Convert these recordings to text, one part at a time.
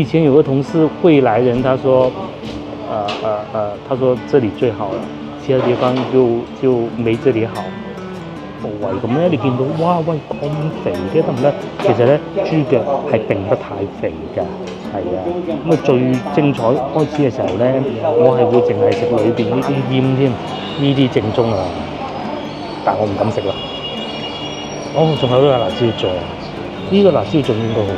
以前有个同事会来人，他說，他說這裡最好了，其他地方就沒這裡好。為咁咧，你見到哇喂咁肥嘅得唔得？其實咧豬腳係並不太肥㗎，係啊。咁啊最精彩開始嘅時候咧，我係會淨係食裏邊呢啲醃添，呢啲正宗啊，但我唔敢食啦。哦，仲有呢個辣椒醬，呢個辣椒醬應該好。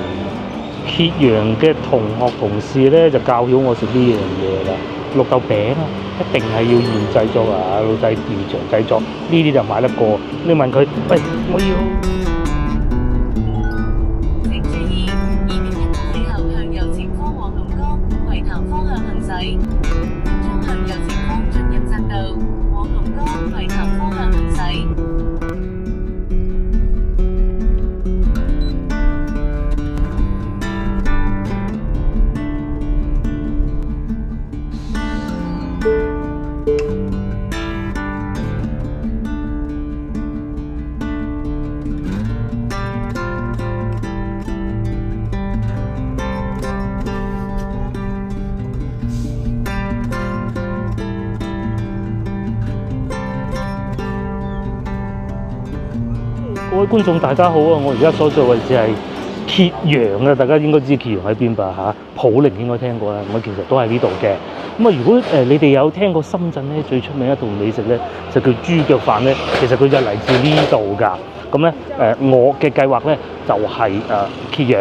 揭陽嘅同學同事咧就教曉我食呢樣嘢啦，綠豆餅啊，一定係要現製作啊，老細現場製作，呢啲就買得過。你問佢，喂，我要。請注意，2.1公里後向右前方往龍崗葵潭方向行駛，將向右前方進入匝道，往龍崗葵潭方向行駛。各位觀眾大家好啊！我而家所在位置係揭陽啊，大家應該知揭陽喺邊吧嚇？普寧應該聽過啦，我其實都喺呢度嘅。咁啊，如果你哋有聽過深圳咧最出名一道美食咧，就叫豬腳飯咧，其實佢就嚟自呢度㗎。咁咧我嘅計劃咧就係揭陽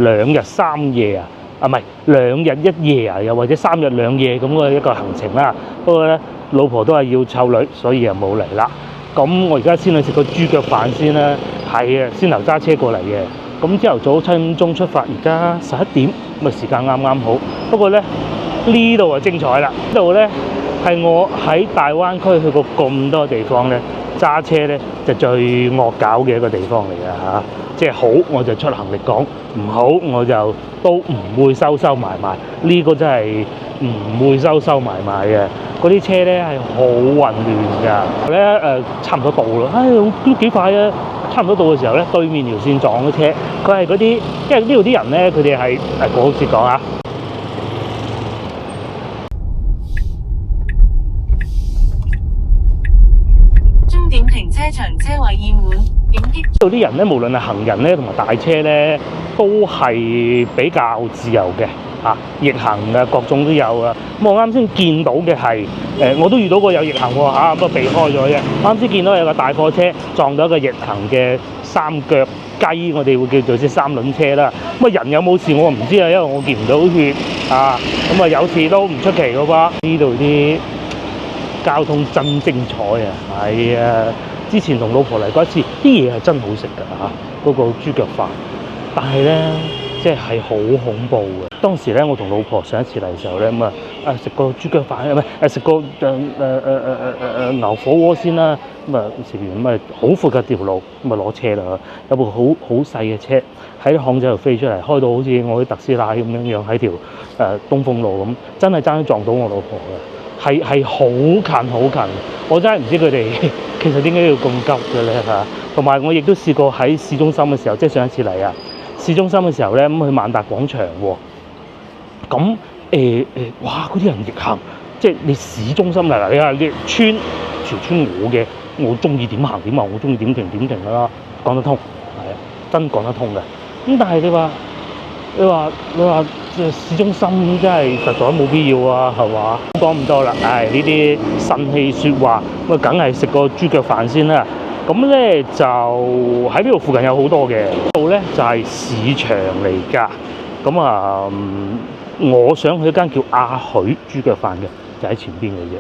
2日3夜啊，唔係2日1夜啊，又或者3日2夜咁嘅一個行程啦。不過咧老婆都係要湊女，所以又冇嚟啦。咁我而家先去食個豬腳飯先啦，係啊，先頭揸車過嚟嘅。咁朝頭早7點鐘出發，而家11點，咁啊時間啱啱好。不過咧呢度啊精彩啦！呢度咧係我喺大灣區去過咁多地方咧，揸車咧就最惡搞嘅一個地方嚟嘅嚇。即係好我就出行力講，唔好我就都唔會收埋埋。呢個真係唔會收埋埋嘅。嗰啲車咧係好混亂㗎。咧差唔多到啦，都幾快啊！差唔多到嘅時候咧，對面條線撞咗車。佢係嗰啲，因為呢度啲人咧，佢哋係我好似講啊。終點停車場車位已滿，點擊。呢度啲人咧，無論係行人咧同埋大車咧，都係比較自由嘅。逆行嘅各種都有啊！咁我啱先見到嘅係我都遇到過有逆行喎嚇，不過避開咗啫。啱先見到有個大貨車撞到一個逆行嘅三腳雞，我哋會叫做啲三輪車啦。咁啊人有冇事我唔知啊，因為我見唔到血啊。咁啊有事都唔出奇嘅噃。呢度啲交通真精彩啊！係啊，之前同老婆嚟過一次，啲嘢係真好食㗎嚇，嗰個豬腳飯。但係咧，即係好恐怖嘅。當時咧，我同老婆上一次嚟嘅時候咧，咁食個豬腳飯，唔係食個牛火鍋先啦。咁啊食完咁好闊嘅條路，咁攞車啦。有部好細嘅車喺巷仔度飛出嚟，開到好似我啲特斯拉咁樣喺條東風路咁，真係爭啲撞到我老婆嘅，係好近好近。我真係唔知佢哋其實點解要咁急嘅咧嚇。同埋我亦都試過喺市中心嘅時候，即係上一次嚟啊，市中心嘅時候咧，咁去萬達廣場喎。咁哇！嗰啲人逆行，即係你市中心嚟，你話你村條村我中意點行點行，我中意點停點停㗎啦，講得通，係啊，真講得通嘅。咁但係你話市中心真係實在冇必要啊，係嘛？講咁多啦，呢啲腎氣説話，咁啊梗係食個豬腳飯先啦。咁咧就喺呢度附近有好多嘅，呢度咧就係市場嚟㗎。咁啊我想去一間叫阿許豬腳飯嘅，就喺前邊嘅啫。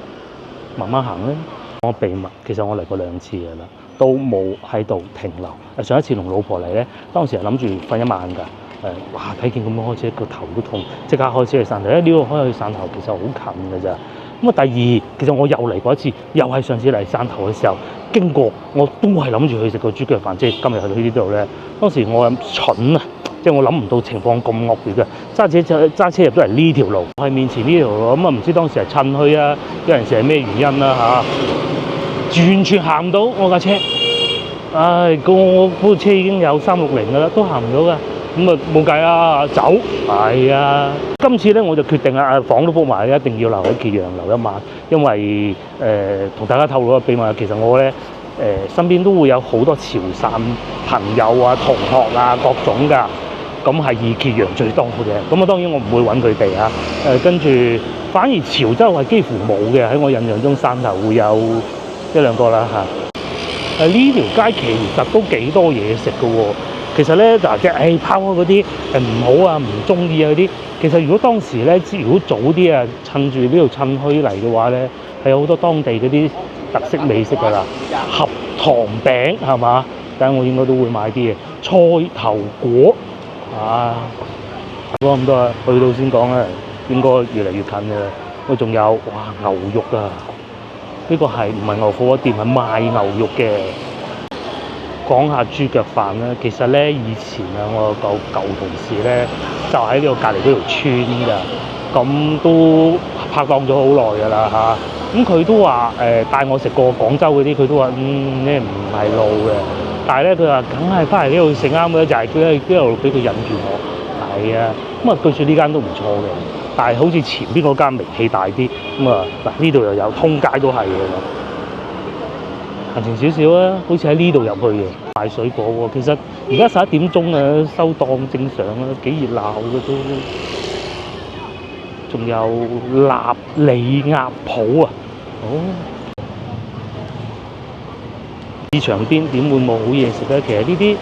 慢慢行咧，我秘密其實我嚟過2次嘅啦，都冇喺度停留。上一次同老婆嚟咧，當時係諗住瞓一晚㗎。哇！睇見咁樣開車，個頭都痛，即刻開車去汕頭。呢度開去汕頭其實好近㗎咋。咁啊，第二其實我又嚟過一次，又係上次嚟汕頭嘅時候經過，我都係諗住去食個豬腳飯，即係今日去到呢度咧。當時我咁蠢啊！即係我諗唔到情況咁惡劣嘅，揸車入咗嚟呢條路，係面前呢條路，咁啊唔知當時係趁墟啊，有陣時係咩原因啦嚇，完全行唔到我架車，我部車已經有360㗎啦，都行唔到㗎，咁啊冇計啦，走係啊！今次咧我就決定啊，房都 book 埋，一定要留喺揭陽留一晚，因為同大家透露個秘密，其實我咧身邊都會有好多潮汕朋友啊、同學啊各種㗎，咁係以揭陽最多嘅。咁啊當然我唔會揾佢哋啊，跟住反而潮州係幾乎冇嘅，喺我印象中汕頭會有一兩個啦嚇。呢條街其實都幾多嘢食㗎喎。其實咧嗱，即係拋開嗰啲唔好啊、唔中意啊嗰啲，其實如果當時咧，如果早啲啊，趁住呢度趁墟嚟嘅話咧，係有好多當地嗰啲特色美食㗎啦，合糖餅係嘛？但係我應該都會買啲嘅菜頭果啊，講咁多啊，去到先講啦，應該越嚟越近㗎啦。我仲有哇牛肉啊，呢個係唔係牛火鍋店，係賣牛肉嘅。講下豬腳飯啦，其實咧以前啊，我個舊同事咧就喺呢個隔離嗰條村㗎，咁都拍檔咗好耐㗎啦嚇。咁佢都話帶我食過廣州嗰啲，佢都話呢唔係路嘅。但係咧佢話梗係翻嚟呢度食啱嘅，就係佢一路俾佢引住我。係啊，咁啊據說呢間都唔錯嘅，但係好似前邊嗰間名氣大啲。咁啊嗱呢度又有通街都係嘅。行程少少啊，好似喺呢度入去嘅賣水果喎。其實而家11點鐘啊，收檔正常啊，幾熱鬧嘅都。仲有臘利鴨鋪啊，市場邊點會冇好嘢食咧？其實呢啲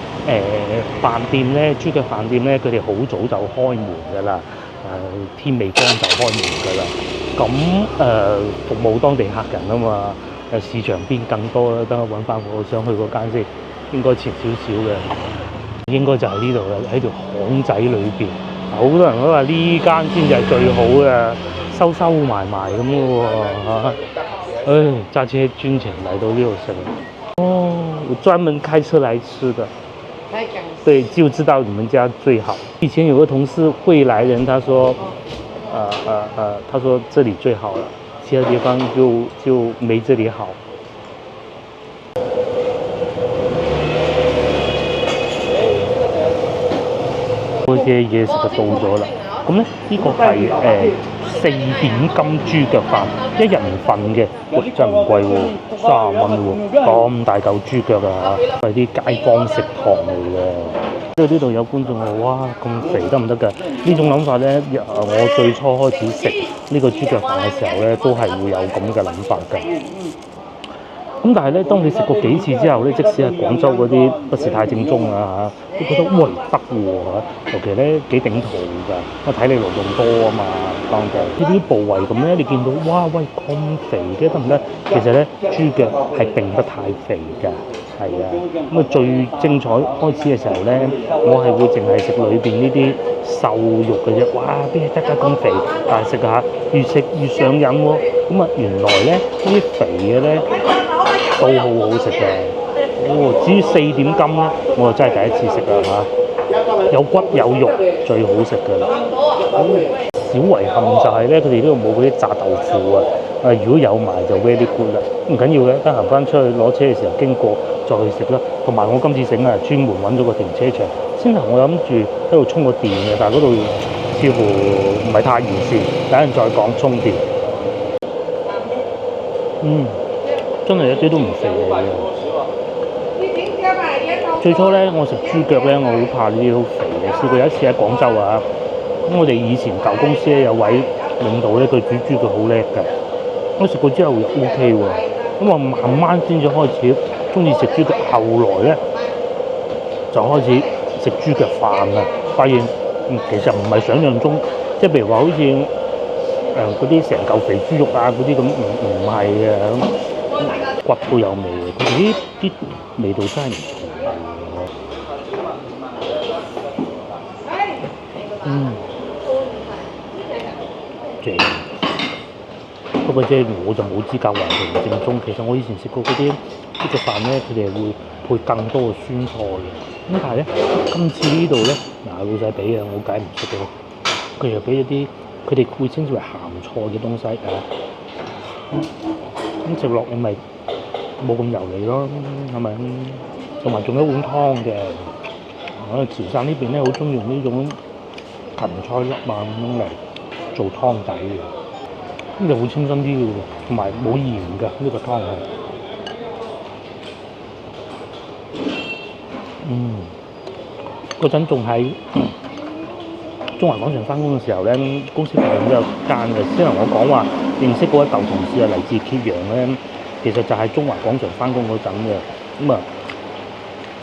飯店咧，豬腳飯店咧，佢哋好早就開門㗎啦，天未光就開門㗎啦。咁服務當地客人啊嘛。市場邊更多啦，等我揾翻我想去嗰間先，應該前少少嘅，應該就係呢度啦，喺條巷仔裏邊。好多人都話呢間先至係最好嘅，收收埋埋咁嘅喎嚇。唉，揸車專程嚟到呢度食。哦，我專門開車來吃的。對，就知道你們家最好。以前有個同事會來人，他說，他說這裡最好了。其他地方就沒這裡好。嗰啲嘢食就到咗啦。咁咧呢個係4點金豬腳飯，1人份嘅，喂真係唔貴喎，30蚊喎，咁大嚿豬腳啊，係啲街坊食堂嚟嘅。呢度有觀眾話：哇，咁肥得唔得㗎？呢種諗法咧，我最初開始食呢個豬腳飯嘅時候咧，都係會有咁嘅諗法㗎。咁但係咧，當你食過幾次之後咧，即使係廣州嗰啲不是太正宗啊嚇，都覺得喂得喎，尤其咧幾頂肚㗎，我睇你勞動多啊嘛，當地呢啲部位咁咧，你見到哇喂咁肥嘅得唔得？其實咧豬腳係並不太肥㗎，係啊。咁啊最精彩開始嘅時候咧，我係會淨係食裏邊呢啲瘦肉嘅啫，哇邊係得㗎咁肥？但係食下越食越上癮喎。咁啊原來咧呢啲肥嘅咧〜都好好食嘅，至於4點金咧，我就真係第一次食啦嚇，有骨有肉最好食㗎啦。小遺憾就係咧，佢哋呢度冇嗰啲炸豆腐啊，如果有埋就 very good 啦，唔緊要嘅，得閒翻出去攞車嘅時候經過再去食啦。同埋我今次整啊，專門揾咗個停車場，先頭我諗住喺度充個電嘅，但係嗰度似乎唔係太完善，等陣再講充電。真係一啲都唔肥嘅。最初咧，我食豬腳咧，我好怕呢啲好肥嘅。試過有一次喺廣州啊，咁我哋以前舊公司咧有位領導咧，佢煮豬腳好叻嘅。我食過之後 OK 喎，咁我慢慢先至開始中意食豬腳，後來咧就開始食豬腳飯啦。發現其實唔係想象中，即係譬如話好似嗰啲成嚿肥豬肉啊嗰啲咁，唔係嘅。骨都有味嘅，佢哋啲味道真係唔同。正。不過即係我就冇資格話佢唔正宗。其實我以前食過嗰啲呢隻飯咧，佢哋係會配更多嘅酸菜嘅。咁但係咧，今次呢度咧，老細俾啊，我梗係唔識嘅。佢又俾咗啲，佢哋會稱之為鹹菜嘅東西啊。咁食落你咪冇咁油膩咯，係咪？同埋仲有一碗湯嘅，我哋潮汕呢邊咧好中意用呢種芹菜粒啊咁樣嚟做湯底嘅，咁就好清新啲嘅喎，同埋冇鹽㗎呢個湯係。嗰陣仲喺中華廣場翻工嘅時候咧，公司附近都有間嘅。先同我講話認識嗰一舊同事係嚟自揭陽咧，其實就係中華廣場翻工嗰陣嘅，咁啊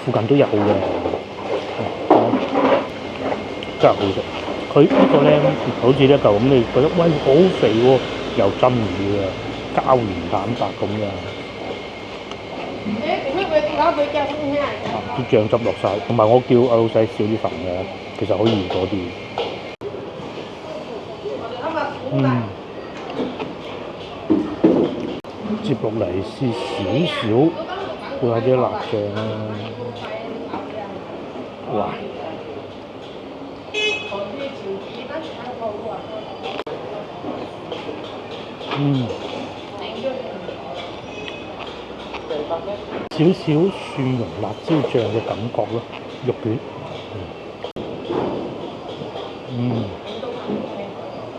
附近都有嘅，真係好食。佢呢個咧好似呢一嚿咁，你覺得喂好肥喎，又真魚啊，膠原蛋白咁嘅。啲醬汁落晒，同埋我叫阿老細少啲份嘅，其實可以預多啲。接落嚟試少少，會有啲辣醬啦。哇！少少蒜蓉辣椒醬嘅感覺咯，肉卷，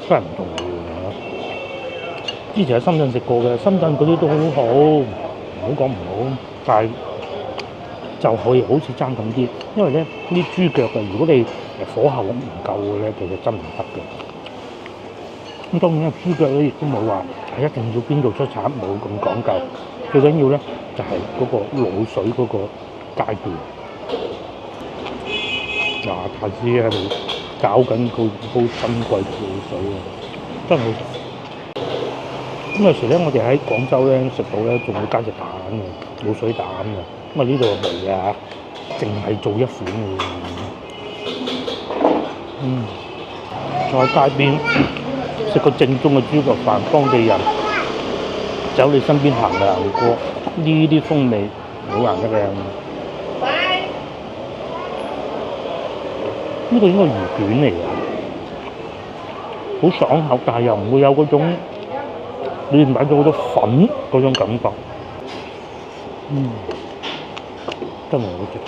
真係唔同嘅。之前喺深圳食過嘅，深圳嗰啲都好好，唔好講唔好，但係就可以好似爭咁啲，因為咧啲豬腳啊，如果你火候唔夠嘅咧，其實真唔得嘅。咁當然咧，豬腳咧亦都冇話係一定要邊度出產，冇咁講究。最緊要咧就係嗰個滷水嗰個階段。嗱，太師喺度搞緊嗰煲珍貴嘅滷水啊，真係好食。咁有時咧，我哋喺廣州咧食到咧，仲會加隻蛋嘅滷水蛋嘅。咁啊呢度冇啊，淨係做一款嘅。再喺街邊食個正宗嘅豬腳飯，當地人走你身邊行嘅行過，呢啲風味好難得嘅。呢個應該係魚卷嚟嘅，好爽口，但係又唔會有嗰種裏面擺咗好多粉嗰種感覺。真係好食。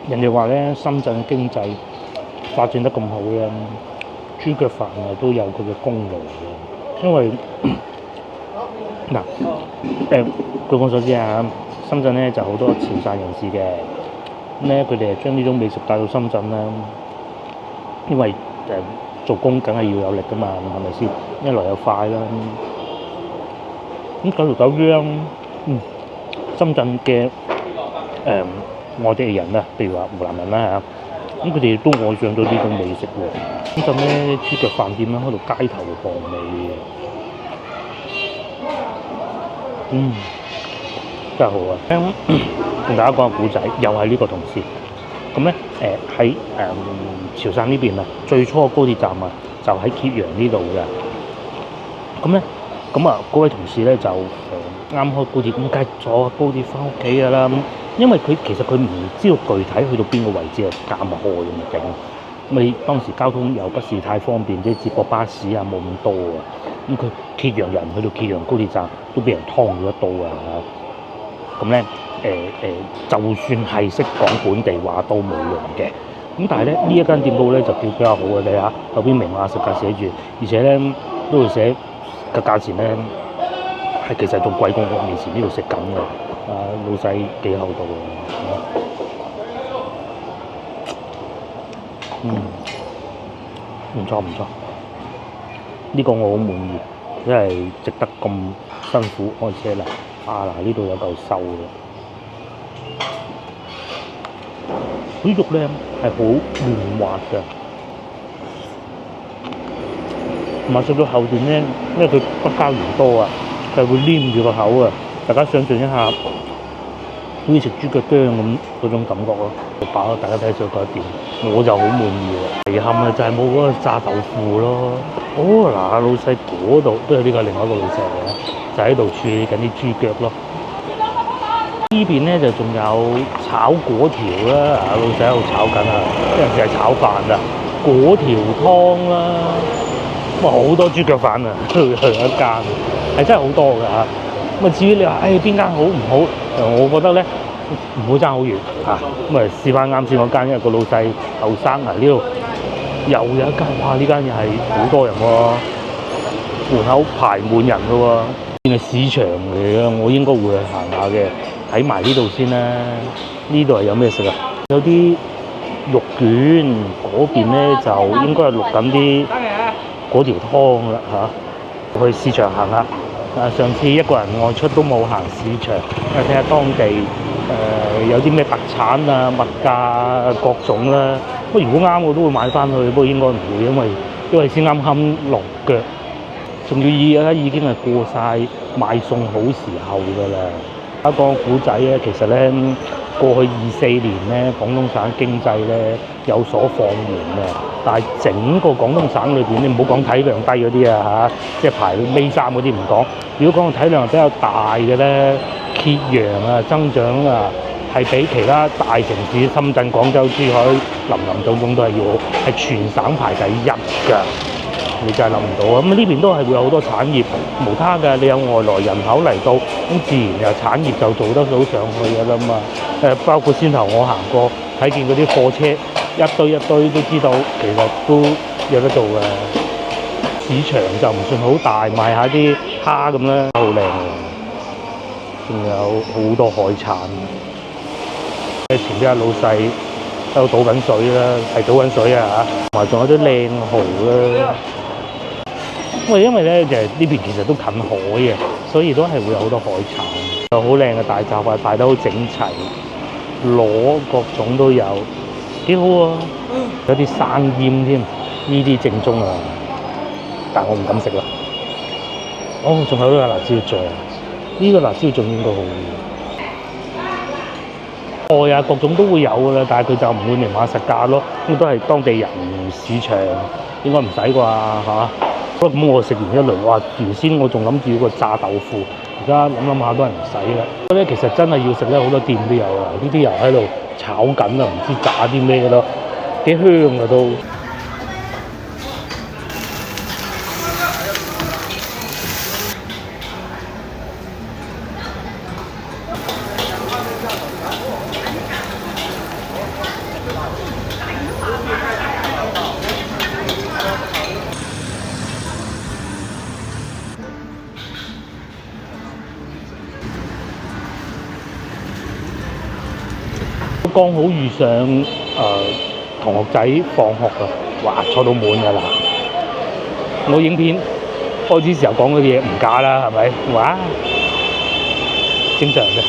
人哋話咧，深圳嘅經濟發展得咁好咧，豬腳飯啊都有佢嘅功勞嘅，因為嗱據我所知啊，深圳咧就好多潮汕人士嘅，咁咧佢哋係將呢種美食帶到深圳啦，因為做工梗係要有力噶嘛，係咪先？一來又快啦，咁久而久之深圳嘅外地人啊，譬如話湖南人啦嚇，咁佢哋都愛上咗呢種美食喎。深圳咧豬腳飯店咧開到街頭巷尾嘅，真係好啊！同大家講個故仔，又係呢個同事。咁咧喺潮汕呢邊啊，最初嘅高鐵站啊，就喺揭陽呢度嘅。咁啊嗰位同事咧就啱開高鐵，咁梗係坐高鐵翻屋企㗎啦。因為其實佢唔知道具體去到邊個位置啊，監開咁嘅境。咁你當時交通又不是太方便，即係接駁巴士啊冇咁多啊。咁佢揭陽人去到揭陽高鐵站都俾人劏咗一刀啊！咁咧就算係識講本地話都冇用嘅。咁但係咧呢一間店鋪咧就叫比較好嘅，你睇下後邊明碼實價寫住，而且咧都會寫個價錢咧係其實仲貴過我面前呢度食緊嘅。老細幾厚道唔錯唔錯，呢個我好滿意，因為值得咁辛苦開車嚟。嗱呢度有嚿瘦嘅，啲肉咧係好嫩滑嘅，同埋食到後段咧，因為佢北膠原多啊，佢會黏住個口啊。大家想象一下，好似食豬腳薑咁嗰種感覺咯。飽啦，大家睇上嗰一點，我就好滿意喎。遺憾啊，就係冇嗰個炸豆腐咯。嗱，老細嗰度都有呢個另外一個老細嚟嘅，就喺度處理緊啲豬腳咯。呢邊咧就仲有炒粿條啦，老細喺度炒緊啊，有陣時係炒飯啊，粿條湯啦，好多豬腳飯啊，去一間係真係好多㗎嚇。咁至於你話邊間好唔好？我覺得咧，唔會爭好遠啊！咁啊試翻啱先嗰間，因為個老細後生啊，呢度又有一間，哇！呢間又係好多人喎，門口排滿人嘅喎，係市場嚟嘅，我應該會去行下嘅，睇埋呢度先啦。呢度係有咩食啊？有啲肉卷，嗰邊咧就應該係錄緊啲嗰條湯啦嚇。去市場行下。上次一個人外出都冇行市場，睇下當地有啲咩特產啊、物價啊各種啦。不過如果啱我都會買翻去，不過應該唔會，因為先啱啱落腳，仲要而家已經係過晒買餸好時候㗎啦。一個古仔咧，其實咧過去24年咧，廣東省經濟咧有所放緩嘅，但係整個廣東省裏邊，你唔好講體量低嗰啲啊嚇，即係排尾三嗰啲唔講。如果講個體量比較大嘅咧，揭陽啊增長啊，係比其他大城市深圳、廣州、珠海林林總總都係全省排第一㗎。你真係諗唔到啊！咁呢邊都係會有好多產業，無他嘅。你有外來人口嚟到，咁自然又產業就做得到上去㗎啦嘛。包括先頭我行過，睇見嗰啲貨車一堆一堆，都知道其實都有得做嘅。市場就唔算好大，賣下啲蝦咁啦，好靚嘅。仲有好多海產。前邊阿老細喺度倒緊水啦，係倒緊水啊嚇，同埋仲有啲靚蠔啦。因為咧就呢邊其實都近海嘅，所以都係會有好多海產，有好靚嘅大閘蟹，排得好整齊，螺各種都有，幾好啊！有啲生腌添，呢啲正宗啊，但我唔敢食啦。哦，仲有呢個辣椒醬，呢個辣椒醬應該好。菜啊，各種都會有㗎啦，但係佢就唔會明碼實價咯，咁都係當地人市場，應該唔使啩嚇。咁我食完一輪，哇！原先我仲諗住個炸豆腐，而家諗下都係唔使啦。所以其實真係要食咧，好多店都有啊。呢啲又喺度炒緊啊，唔知炸啲咩咯，幾香啊都。剛好遇上同學仔放學啊，哇坐到滿㗎啦！我影片開始時候講嗰啲嘢唔假啦，係咪？哇，正常嘅，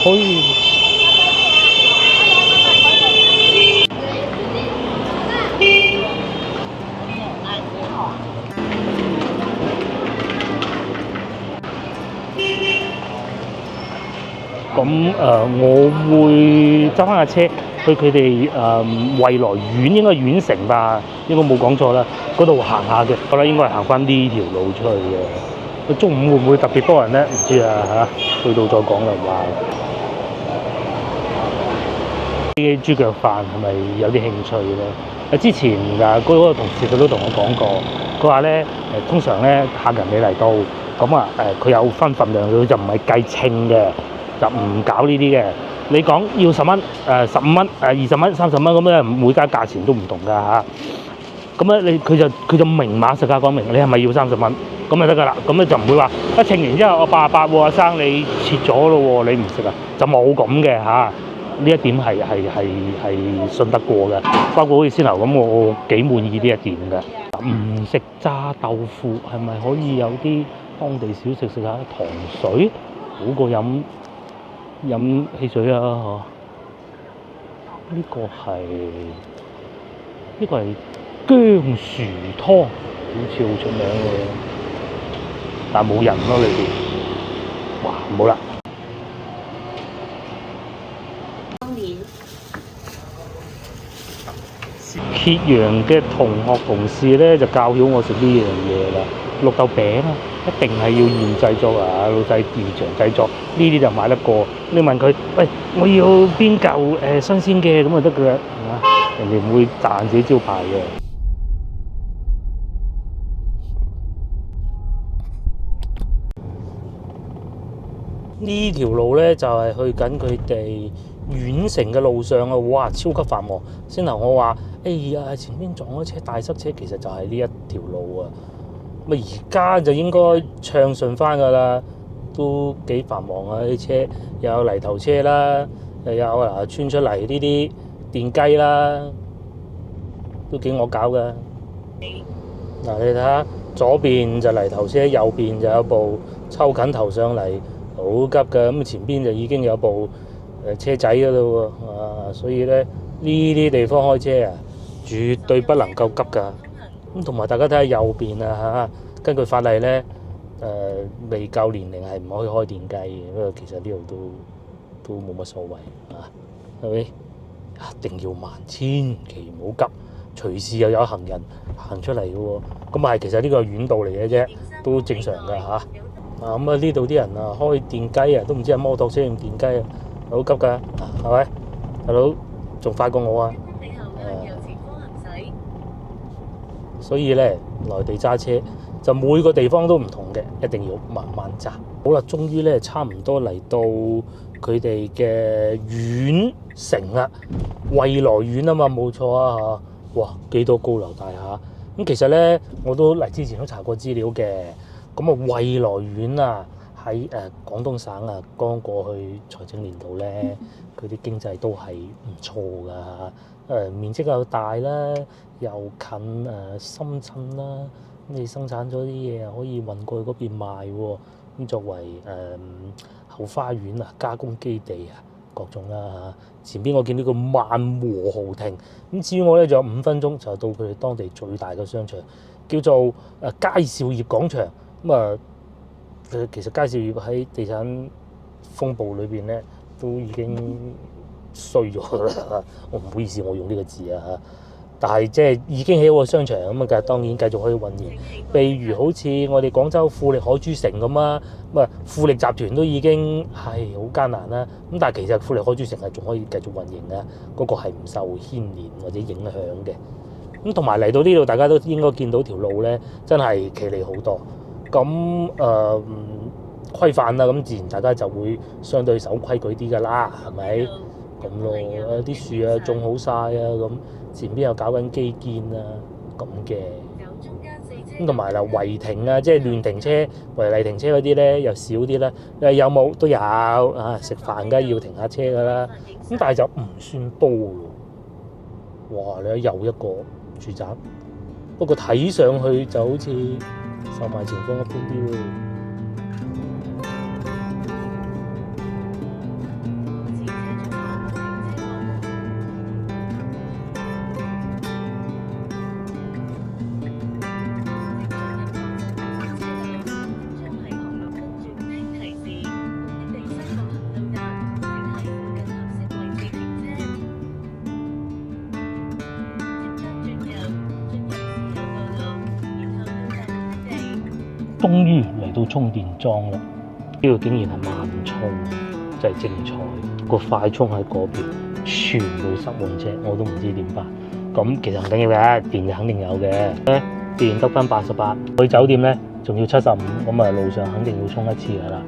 可以。咁我會揸翻架車去佢哋惠來縣，應該縣城吧，應該冇講錯啦。嗰度行下嘅，我覺得應該係行翻呢條路出去嘅。中午會唔會特別多人咧？唔知啊嚇，去到再講啦話。啲豬腳飯係咪有啲興趣咧？之前嗰個同事佢都同我講過，佢話咧通常咧客人你嚟到咁啊佢有分份量，佢就唔係計稱嘅。就唔搞呢啲嘅，你講要10蚊、15蚊、20蚊、30蚊咁咧，每家價錢都唔同㗎嚇。咁咧佢就明碼實價講明，你係咪要30蚊？咁就得㗎啦。咁咧就唔會話一稱完之後我88喎，阿生你切咗咯喎，你唔食啊？就冇咁嘅嚇。呢一點係信得過嘅。包括好似先頭咁，我幾滿意呢一點嘅。唔食炸豆腐係咪可以有啲當地小食食下糖水，好過飲汽水啊！嗬，呢個係薑薯湯，好似好出名嘅，但冇人咯裏邊。哇，冇啦！揭陽嘅同學同事咧就教曉我食呢樣嘢啦，綠豆餅啊！一定係要現製作啊！老細現場製作，呢啲就買得過。你問佢，喂，我要邊嚿新鮮嘅咁就得㗎啦，人哋唔會賺自己招牌嘅。呢條路咧就係去緊佢哋縣城嘅路上啊！哇，超級繁忙。先頭我話，哎呀，前面撞咗車，大塞車，其實就係呢一條路啊。咁而家就應該暢順翻㗎啦，都幾繁忙啊！啲車又有泥頭車啦，又有穿出嚟呢啲電雞啦，都幾惡搞㗎。嗱，你睇下左邊就泥頭車，右邊就有部抽緊頭上嚟。好急㗎，咁前邊就已經有部車仔㗎啦喎，所以咧呢啲地方開車啊，絕對不能夠急㗎。咁同埋大家睇下右邊啊嚇，根據法例咧未夠年齡係唔可以開電雞嘅，不過其實呢度都冇乜所謂啊，係咪？一定要慢，千祈唔好急，隨時又有行人行出嚟嘅喎。咁啊係，其實呢個係遠道嚟嘅啫，都正常㗎嚇。咁啊呢度啲人啊開電雞啊，都唔知係摩托車定電雞啊，好急㗎，係咪？大佬仲快過我啊！所以咧，內地揸車就每個地方都唔同嘅，一定要慢慢揸。好啦，終於咧差唔多嚟到佢哋嘅縣城啦，惠來縣啊嘛，冇錯啊嚇！哇，幾多高樓大廈！咁其實咧，我都嚟之前都查過資料嘅。咁啊，惠來縣啊，喺廣東省啊，剛過去財政年度咧，佢啲經濟都係唔錯噶。面積又大啦，又近深圳啦，咁你生產咗啲嘢啊，可以運過去嗰邊賣喎。咁作為後花園啊，加工基地啊，各種啦嚇。前邊我見到個萬和豪庭，咁至於我咧，仲有5分鐘就到佢哋當地最大嘅商場，叫做佳兆業廣場。咁啊，其實佳兆業喺地產風暴裏邊咧，都已經衰咗啦。我唔好意思，我用呢個字啊嚇。但係即係已經起好個商場咁啊，當然繼續可以運營。譬如好似我哋廣州富力海珠城咁啊，咁啊富力集團都已經係好艱難啦。咁但係其實富力海珠城係仲可以繼續運營嘅，嗰個係唔受牽連或者影響嘅。咁同埋嚟到呢度，大家都應該見到條路咧，真係企理好多。咁規範啦，咁自然大家就會相對守規矩啲㗎啦，係咪？咁咯，啲樹啊種好晒啊，咁前邊又搞緊基建啊，咁嘅。咁同埋嗱違停啊，即係亂停車、違例停車嗰啲咧，又少啲啦。有冇都有啊？食飯梗係要停下車㗎啦。咁但係就唔算多喎。哇！你睇又一個住宅，不過睇上去就好似售賣情況一般啲喎。終於嚟到充電樁啦！呢個竟然係慢充，真係精彩。個快充喺嗰邊，全部塞滿車，我都唔知點辦。咁其實唔緊要嘅，電就肯定有嘅。電得翻88，去酒店咧仲要75，咁啊路上肯定要充一次㗎啦。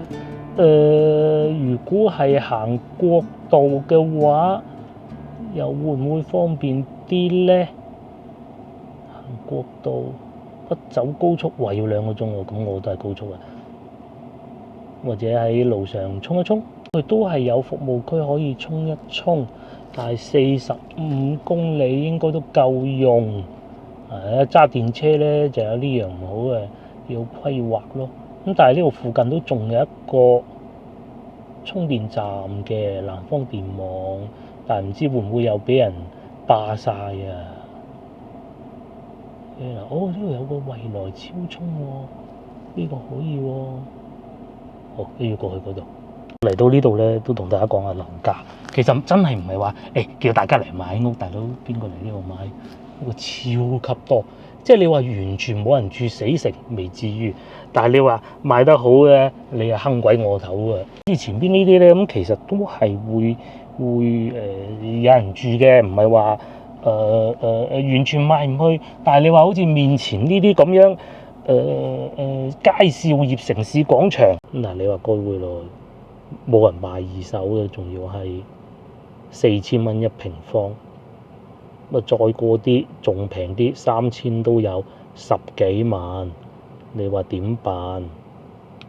如果係行國道嘅話，又會唔會方便啲咧？行國道。不走高速話要2個鐘喎，咁我都係高速啊。或者喺路上充一充，佢都係有服務區可以充一充，但係45公里應該都夠用。揸電車咧就有呢樣唔好嘅，要規劃咯。咁但係呢度附近都仲有一個充電站嘅南方電網，但係唔知會唔會又俾人霸晒啊？呢度有個蔚來超充喎，呢個可以喎。好，都要過去嗰度。嚟到呢度咧，都同大家講下樓價。其實真係唔係話叫大家嚟買屋，大佬邊個嚟呢度買？呢個超級多，即係你話完全冇人住死城未至於，但係你話賣得好嘅，你係坑鬼我頭啊！之前邊呢啲咧，咁其實都係會有人住嘅，唔係話。完全賣唔去，但係你話好似面前呢啲咁樣，佳兆業城市廣場嗱，你話過會來冇人賣二手嘅，仲要係4000蚊一平方。再過啲仲平啲，3000都有，10幾萬，你話點辦？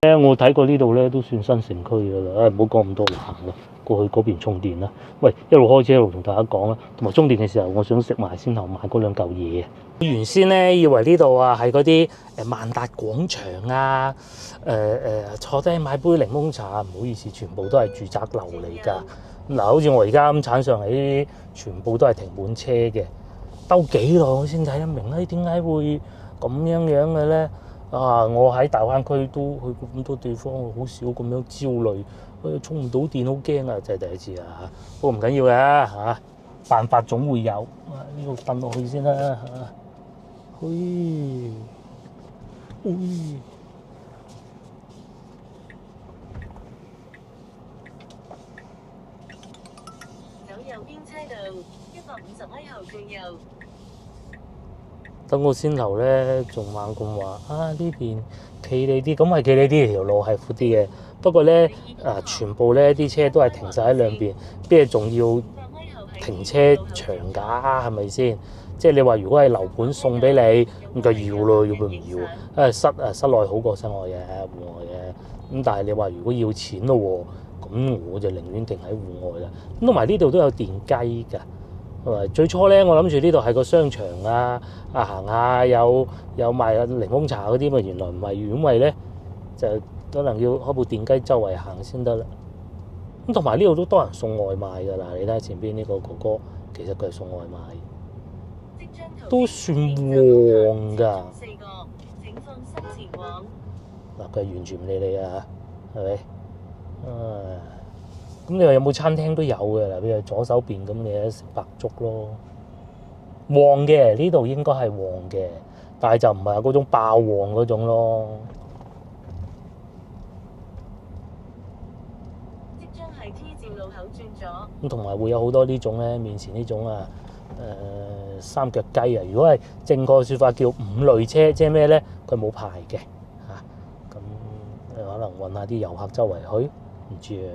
我睇過呢度咧都算新城區㗎啦，唔好講咁多啦，行啦，過去嗰邊充電啦。喂，一路開車一路同大家講啦，同埋充電嘅時候，我想食埋先頭買嗰兩嚿嘢。原先咧以為呢度啊係嗰啲萬達廣場啊，坐低買杯檸檬茶，唔好意思，全部都係住宅樓嚟㗎。嗱，好似我而家咁鏟上嚟，呢啲全部都係停滿車嘅。兜幾耐我先睇得明咧？點解會咁樣嘅咧？啊！我喺大灣區都去過咁多地方，好少咁樣焦慮。充唔到電好驚啊！真係第一次啊！不過唔緊要嘅嚇，辦法總會有。呢個瞓落去先啦嚇。走右邊車道150米後轉右。等我先頭咧，仲猛咁話啊！呢邊企理啲，咁係企理啲，條路係闊啲嘅。不過咧，全部咧啲車都係停晒喺兩邊，邊係仲要停車場㗎？係咪先？即係你話如果係樓盤送俾你，咁就要咯，要唔要？室內好過室外嘅，戶外嘅。咁但係你話如果要錢咯喎，咁我就寧願停喺戶外啦。咁同埋呢度都有電雞㗎。最初咧，我諗住呢度係個商場啊，行下有賣檸檬茶嗰啲嘛，原來唔係，因為咧就可能要開部電雞周圍行先得啦。咁同埋呢度都多人送外賣㗎啦，你睇下前邊呢個哥哥，其實佢係送外賣，都算旺㗎。嗱，佢係完全唔理你啊，係咪？咁你話有冇餐廳都有嘅嗱，譬如左手邊咁，你喺食白粥咯，旺嘅，呢度應該係旺嘅，但係就唔係嗰種爆旺嗰種咯。即將係 T 字路口轉左。咁同埋會有好多呢種咧，面前呢種啊，三腳雞啊，如果係正確説法叫五類車，即係咩咧？佢冇牌嘅嚇，咁可能揾下啲遊客周圍去，唔知啊。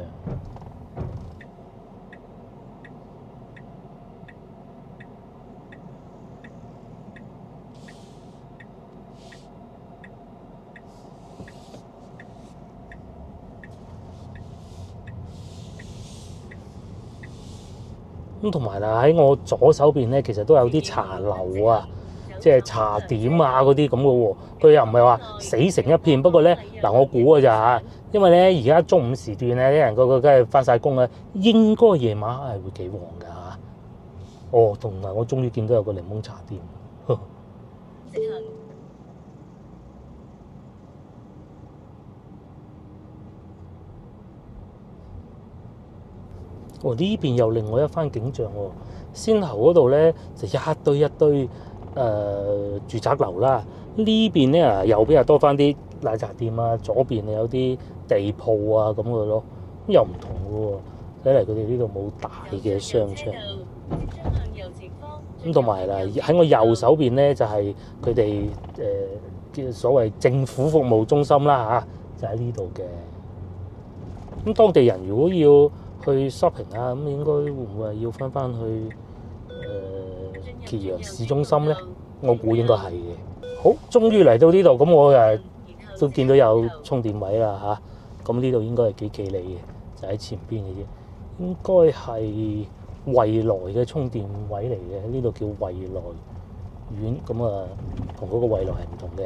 咁同埋啦，喺我左手邊咧，其實都有啲茶樓啊，即係茶點啊嗰啲咁嘅喎。佢又唔係話死成一片，不過咧嗱，我估嘅咋嚇，因為咧而家中午時段咧，啲人個梗係翻晒工咧，應該夜晚係會幾旺㗎嚇。哦，同埋我終於見到有個檸檬茶店。呢邊又另外一番景象喎，先頭嗰度咧就一堆住宅樓啦，呢邊咧右邊又多翻啲奶茶店啊，左邊有啲地鋪啊咁嘅咯，又唔同嘅喎，睇嚟佢哋呢度冇大嘅商場。咁同埋嗱喺我右手邊咧就係佢哋嘅所謂政府服務中心啦嚇，就喺呢度嘅。咁當地人如果要去 shopping 啊，咁應該會唔會係要翻去揭陽市中心咧？我估應該係嘅。好，終於嚟到呢度，咁我都見到有充電位啦嚇。咁呢度應該係幾企理嘅，就喺前邊嘅啫。應該係蔚來嘅充電位嚟嘅，呢度叫蔚來苑。咁啊，同嗰個蔚來係唔同嘅，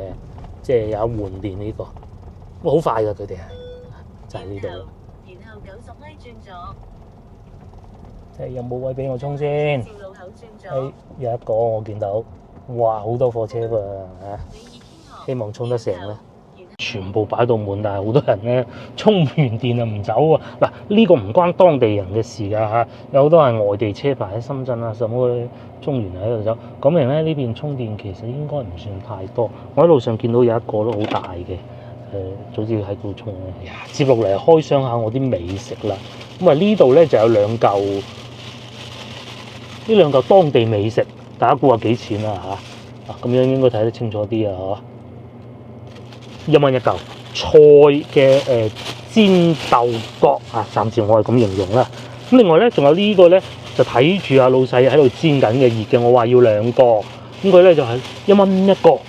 即係有換電呢個。好快㗎，佢哋係就喺呢度。然後90米轉左。睇有冇位俾我充先？有一個我見到，哇，好多貨車喎嚇！希望充得成咧。全部擺到滿，但係好多人咧充完電就唔走喎。嗱，呢個唔關當地人嘅事㗎嚇，有好多係外地車牌喺深圳啊，什麼充完喺度走。講明咧呢邊充電其實應該唔算太多。我喺路上見到有一個都好大嘅。早知喺度充咧。接落嚟開箱下我啲美食啦。咁啊呢度咧就有兩嚿，呢兩嚿當地美食，大家估下幾錢啊嚇？咁樣應該睇得清楚啲啊嗬。1蚊一嚿菜嘅煎豆角啊，暫時我係咁形容啦。咁另外咧，仲有呢個咧，就睇住阿老細喺度煎緊嘅熱嘅，我話要2個，咁佢咧就係1蚊1個。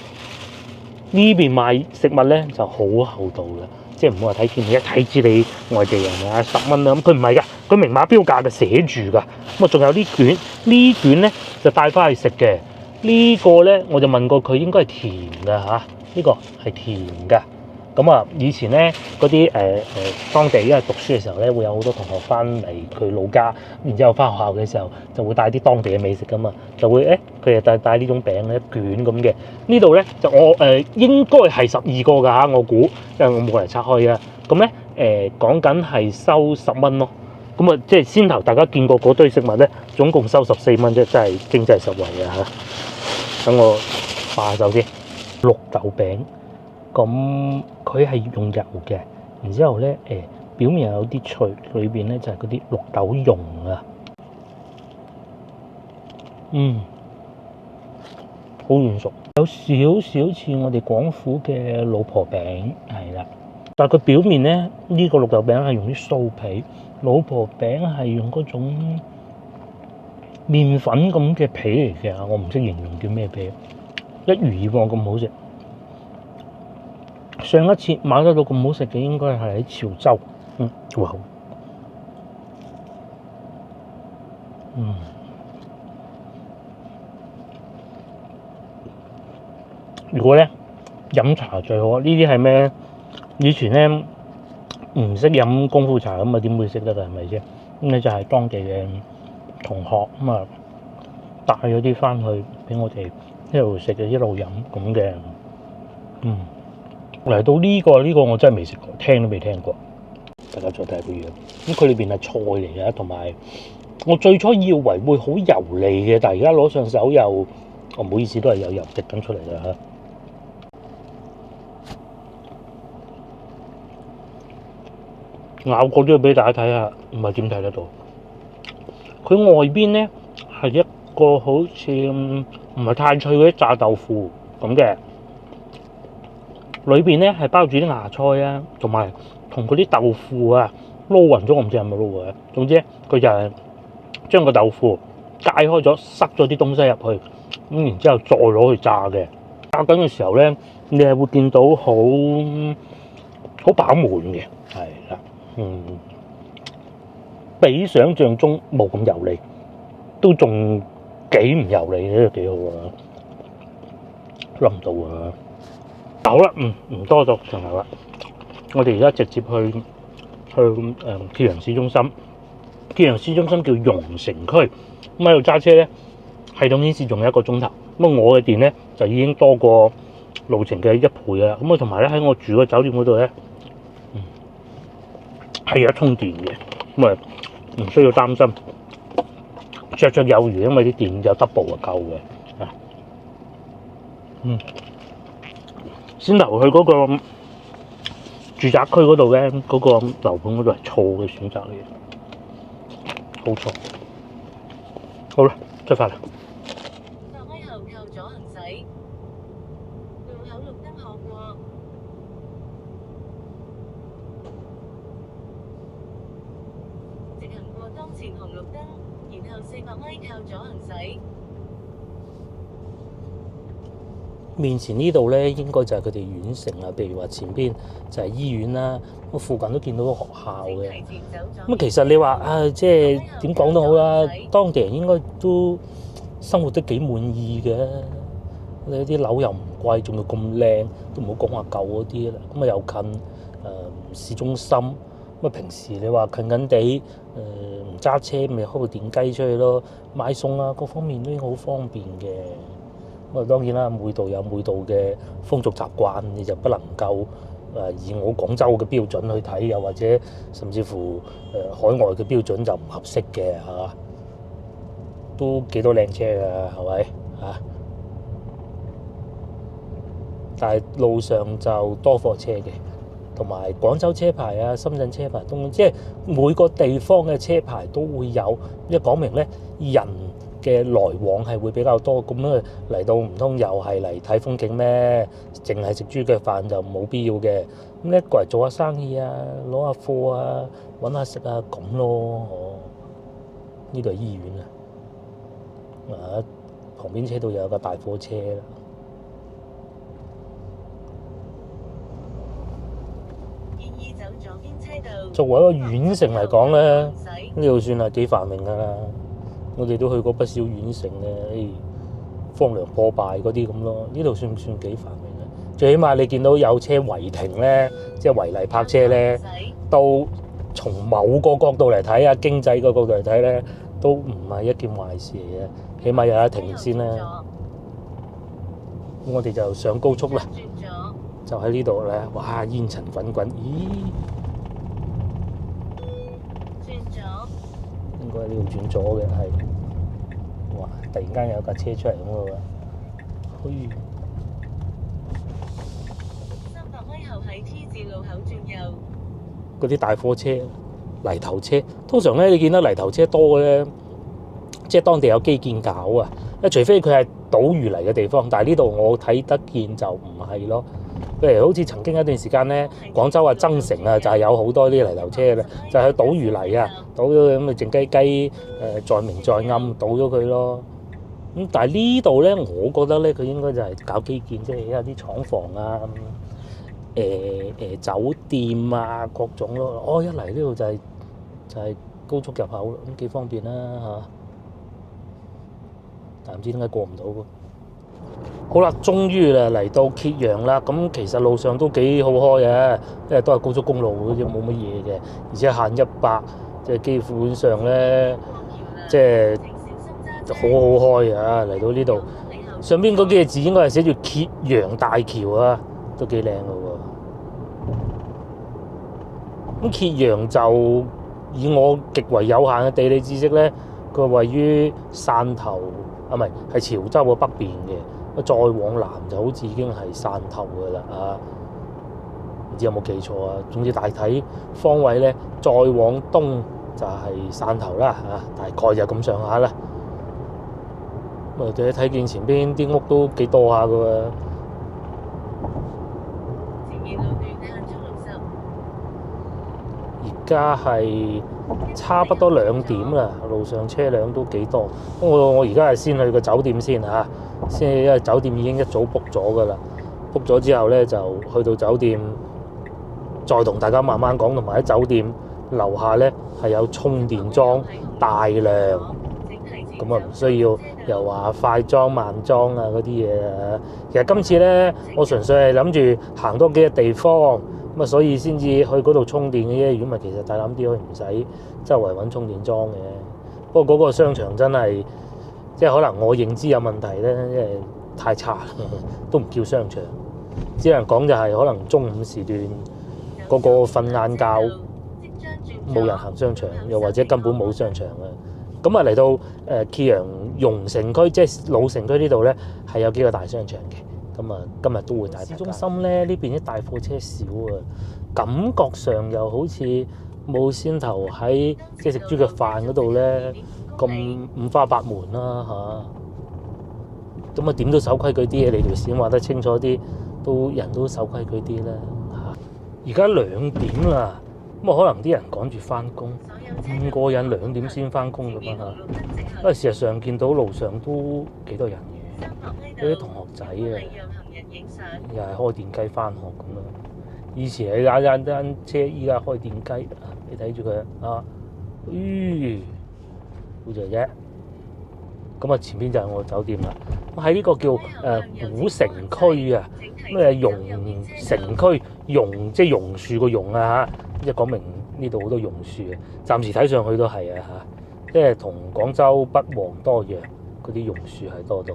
呢邊賣食物咧就好厚道嘅，即係唔好話睇見你一睇知你外地人啊10蚊啦，咁佢唔係㗎，佢明碼標價嘅寫住㗎。咁啊仲有啲卷，呢卷咧就帶翻去食嘅。呢個咧我就問過佢應該係甜㗎嚇，呢個係甜㗎。咁啊，以前咧嗰啲當地因為讀書嘅時候咧，會有好多同學翻嚟佢老家，然之後翻學校嘅時候就會帶啲當地嘅美食噶嘛，就會佢哋帶呢種餅一卷咁嘅。呢度咧就我應該係12個㗎嚇，我估，因為我冇嚟拆開啊。咁咧講緊係收10蚊咯。咁啊，即係先頭大家見過嗰堆食物咧，總共收14蚊啫，真係經濟實惠啊嚇。等我化下手先，綠豆餅。咁佢係用油嘅，然之後咧表面有啲脆，裏邊咧就係嗰啲綠豆蓉啊，好軟熟，有少少似我哋廣府嘅老婆餅，係啦。但係佢表面咧呢個綠豆餅係用啲酥皮，老婆餅係用嗰種麵粉咁嘅皮嚟嘅，我唔識形容叫咩皮，一如以往咁好食。上一次買得到咁好食嘅應該係喺潮州，哇，如果咧飲茶最好，呢啲係咩？以前咧唔識飲功夫茶咁啊，點會識得㗎？係咪先？咁咧就係當地嘅同學咁啊，帶咗啲翻去俾我哋一路食嘅一路飲咁嘅，嚟到呢個我真係未食過，聽都未聽過。大家再睇下個樣，咁佢裏邊係菜嚟嘅，同埋我最初以為會好油膩嘅，但係而家攞上手又，唔好意思，都係有油滴緊出嚟啦嚇。咬過都要俾大家睇下，唔係點睇得到？佢外邊咧係一個好似唔係太脆嗰啲炸豆腐咁嘅。裏邊咧係包住啲芽菜啊，同埋同嗰啲豆腐啊撈勻咗，我唔知係咪撈勻。總之佢就係將個豆腐解開咗，塞咗啲東西入去，咁然之後再攞去炸嘅。炸緊嘅時候咧，你係會見到好飽滿嘅，係啦，比想象中冇咁油膩，都仲幾唔油膩嘅，幾好啊！諗唔到啊！好啦，唔多咗上頭啦，我哋而家直接去揭陽市中心。揭陽市中心叫榕城區，咁喺度揸車咧，系統顯示仲有1個鐘頭。咁我嘅電咧就已經多過路程嘅1倍啦。咁啊同埋咧喺我住個酒店嗰度咧，係有充電嘅，咁啊唔需要擔心綽有餘，因為啲電有 double 就夠嘅。先頭去嗰個住宅區嗰度咧，嗰個樓盤嗰度係錯嘅選擇嚟嘅，好錯。好啦，出發啦！發開後靠左行駛，路口綠燈可過。直行過當前紅綠燈，然後400米靠左行駛。面前呢度咧，應該就係佢哋縣城啊。譬如話前邊就係醫院啦，咁附近都見到個學校嘅。咁其實你話即係點講都好啦，當地人應該都生活得幾滿意嘅。你啲樓又唔貴，仲要咁靚，都唔好講話舊嗰啲啦。咁啊又近市中心，咁啊平時你話近近地唔揸車，咪開部電雞出去咯，買餸啊各方面都應該好方便嘅。咁啊當然啦，每度有每度嘅風俗習慣，你就不能夠以我廣州嘅標準去睇，又或者甚至乎海外嘅標準就唔合適嘅嚇。都幾多靚車㗎，係咪嚇？但係路上就多貨車嘅，同埋廣州車牌啊、深圳車牌即係每個地方嘅車牌都會有，即係講明咧人嘅來往係會比較多，咁啊嚟到唔通又係嚟睇風景咩？淨係食豬腳飯就冇必要嘅。咁咧過嚟做下生意啊，攞下貨啊，揾下食啊咁咯。哦，呢度係醫院啊，旁邊車道又有個大貨車啦。作為一個縣城嚟講咧，呢度算係幾繁榮㗎啦。我哋都去過不少縣城嘅，荒涼破敗嗰啲咁咯。呢度算唔算幾繁榮啊？最起碼你見到有車違停咧，即係違例泊車咧，都從某個角度嚟睇啊，經濟個角度嚟睇咧，都唔係一件壞事嚟嘅。起碼有得停先啦。咁我哋就上高速啦，就喺呢度咧，哇！煙塵滾滾，咦？應該喺呢度轉左嘅，係。哇！突然間有架車出嚟咁嘅喎，虛。300米後喺 T 字路口轉右。嗰啲大貨車、泥頭車，通常咧你見到泥頭車多嘅咧，即係當地有基建搞啊。除非佢係倒魚嚟嘅地方，但係呢度我睇得見就唔係咯。譬如好似曾經一段時間咧，廣州啊增城啊就係有好多啲泥頭車咧，就係去倒魚泥啊，倒咗佢咁咪靜雞雞在明在暗倒咗佢咯。咁但係呢度咧，我覺得咧佢應該就係搞基建，即係有啲廠房啊、酒店啊各種咯。哦，一嚟呢度就係高速入口，咁幾方便啦嚇。但唔知點解過唔到喎。好啦，終於嚟到揭陽啦。咁其實路上都幾好開嘅，因為都係高速公路嗰啲冇乜嘢嘅，而且限100，即係基本上咧，即係好好開啊！嚟到呢度，上邊嗰幾個字應該係寫住揭陽大橋啊，都幾靚嘅喎。咁揭陽就以我極為有限嘅地理知識咧，佢位於汕頭。唔係潮州嘅北邊嘅，再往南就好似已經係汕頭嘅啦啊！唔知有冇記錯啊？總之大體方位咧，再往東就係汕頭啦啊！大概就咁上下啦。咁你睇見前邊啲屋都幾多下嘅喎。而家係差不多2點啦，路上車輛都幾多。我而家係先去個酒店先嚇，因為酒店已經一早 book 咗噶啦。book 咗之後咧，就去到酒店，再同大家慢慢講。同埋喺酒店樓下咧係有充電樁大量，咁啊唔需要又話快裝慢裝啊嗰啲嘢啊。其實今次咧，我純粹係諗住行多幾個地方。咁啊，所以先至去嗰度充電嘅啫。如果唔係，其實大膽啲可以唔使周圍揾充電樁嘅。不過嗰個商場真係，即係可能我認知有問題咧，因為太差，都唔叫商場，只能講就係可能中午時段個個瞓晏覺，冇人行商場，又或者根本冇商場嘅。咁啊嚟到揭陽榕城區，即係老城區呢度咧，係有幾個大商場嘅。咁啊，今日都會帶市中心咧，呢邊啲大貨車少啊，感覺上又好似冇先頭喺即係食豬腳飯嗰度咧咁五花八門啦嚇。咁啊點都守規矩啲嘅，你條線畫得清楚啲，人都守規矩啲啦嚇。而家2點啦，咁啊可能啲人趕住翻工，5個人2點先翻工咁樣嚇。因為事實上見到路上都幾多人嘅，有啲同學仔啊，又係開電雞翻學咁咯。以前係踩單車，依家開電雞啊！你睇住佢啊，好在啫。咁啊，前邊就係我酒店啦。喺呢個叫古城區啊，咩榕城區，即係榕樹個榕啊嚇，即係講明呢度好多榕樹嘅。暫時睇上去都係啊嚇，即係同廣州北黃多樣，嗰啲榕樹係多到，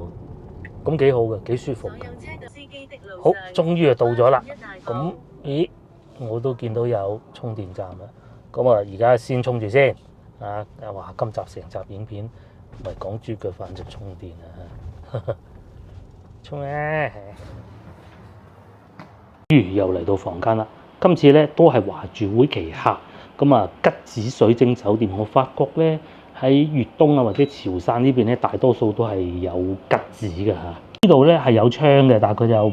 咁幾好嘅，幾舒服嘅。好，終於就到咗啦。咁，咦，我都見到有充電站啦。咁啊，而家先充住先。啊，話今集成集影片唔係講豬腳飯就充電啊！充啊！又嚟到房間啦。今次咧都係華住會旗下咁啊，吉子水晶酒店。我發覺咧喺粵東啊或者潮汕呢邊咧，大多數都係有吉子嘅嚇。呢度咧係有窗嘅，但係佢就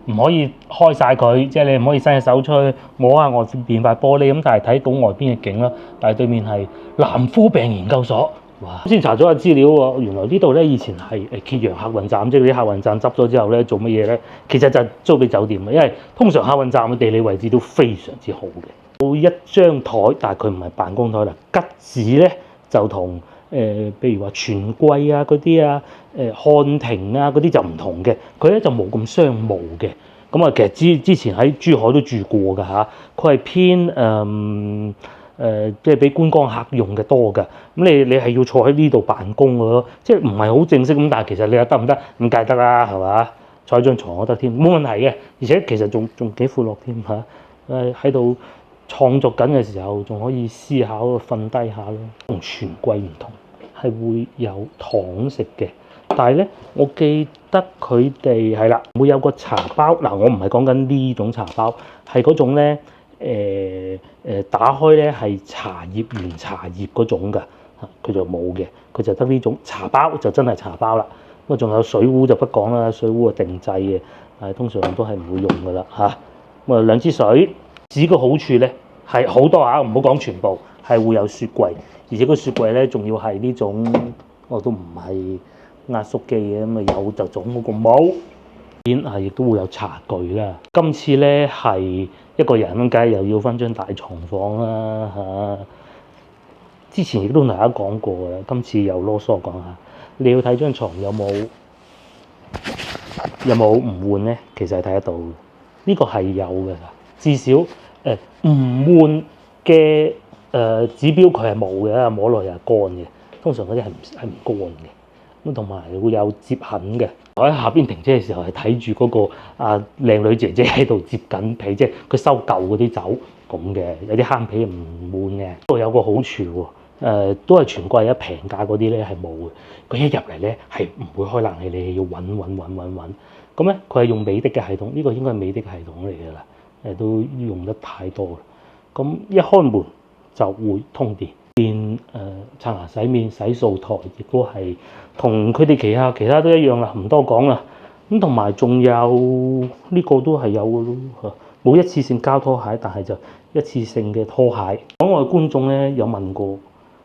唔可以開晒佢，即係你唔可以伸隻手出去摸下外邊塊玻璃咁，但係睇到外邊嘅景啦。但係對面係南膚病研究所。哇！先查咗下資料喎，原來呢度咧以前係揭陽客運站，即係嗰啲客運站執咗之後咧做乜嘢咧？其實就租俾酒店嘅，因為通常客運站嘅地理位置都非常之好嘅。有一張台，但係佢唔係辦公台啦。吉子咧就同譬如話荃貴啊嗰啲啊，漢庭啊嗰啲就唔同嘅，佢咧就冇咁商務嘅。咁啊，其實之前喺珠海都住過㗎嚇，佢係偏即係俾觀光客用嘅多㗎。咁你係要坐喺呢度辦公嘅咯，即係唔係好正式咁，但係其實你又得唔得？唔計得啦，係嘛？坐喺張床都得添，冇問題嘅。而且其實仲幾闊落添嚇，喺度創作緊嘅時候仲可以思考瞓低下咯。同荃貴唔同，係會有糖食嘅。但係咧，我記得佢哋係啦，會有個茶包。嗱，我唔係講緊呢種茶包，係嗰種咧。打開咧係茶葉原茶葉嗰種㗎，佢就冇嘅，佢就得呢種茶包就真係茶包啦。咁啊，仲有水壺就不講啦，水壺係定製嘅，但係通常都係唔會用㗎啦嚇。咁啊，兩支水，只個好處咧係好多嚇，唔好講全部，係會有雪櫃，而且個雪櫃咧仲要係呢種，我都唔係壓縮機嘅，咁啊有就總好過冇。亦都會有茶具啦。今次咧係一個人咁，梗係又要分張大床房啦嚇。之前亦都同大家講過啦，今次又囉嗦講下，你要睇張床有冇唔換咧，其實係睇得到嘅。呢個係有嘅，至少唔換嘅指標佢係冇嘅，摸落又係乾嘅。通常嗰啲係唔乾嘅。咁同埋會有摺痕嘅。我喺下邊停車嘅時候係睇住嗰個靚女姐姐喺度摺緊被，即係佢收舊嗰啲走咁嘅，有啲慳被唔換嘅。不過有個好處喎，都係荃貴平價嗰啲咧係冇嘅。佢一入嚟咧係唔會開冷氣，你要揾。咁咧佢係用美的嘅系統，呢個應該係美的系統嚟㗎啦。都用得太多啦。咁一開門就會通電。刷牙洗面洗漱台亦都係同佢哋旗下其他都一樣啦，唔多講啦。咁同埋仲有呢個都係有嘅咯，冇一次性膠拖鞋，但係就一次性嘅拖鞋。海外觀眾咧有問過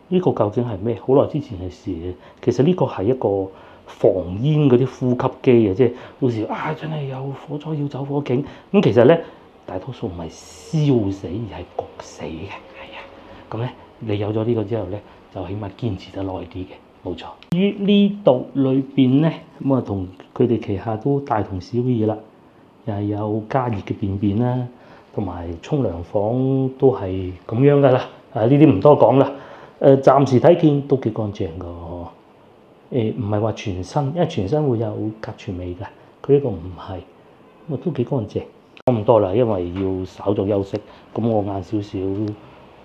呢個究竟係咩？好耐之前嘅事嘅，其實呢個係一個防煙嗰啲呼吸機嘅，即係到時真係有火災要走火警咁，其實咧大多數唔係燒死而係焗死嘅，係啊，咁咧。你有咗呢個之後咧，就起碼堅持得耐啲嘅，冇錯。至於呢度裏邊咧，咁啊同佢哋旗下都大同小異啦，又係有加熱嘅便便啦，同埋沖涼房都係咁樣噶啦。呢啲唔多講啦。暫時睇見都幾乾淨噶。唔係話全身，因為全身會有甲醛味㗎，佢呢個唔係，咁啊都幾乾淨。講咁多啦，因為要稍作休息，咁我晏少少。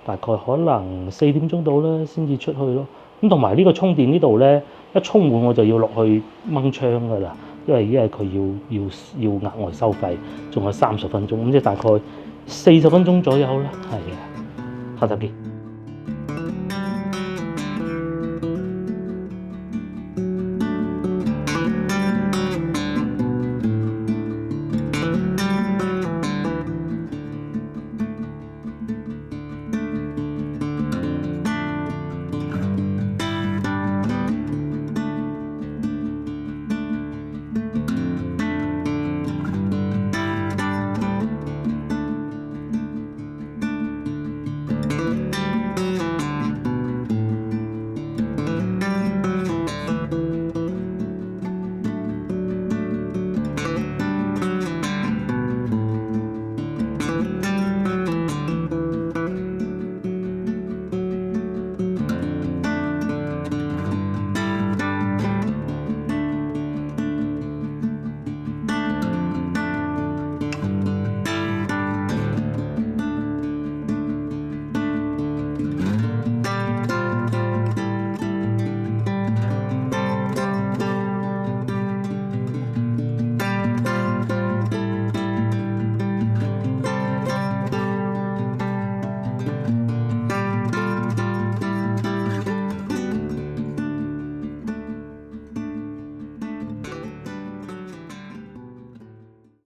大概可能4點鐘到啦，先至出去咯。咁同埋呢個充電呢度咧，一充滿我就要落去掹槍噶啦，因為佢要額外收費，仲有30分鐘，咁即係大概40分鐘左右啦。係啊，下集見。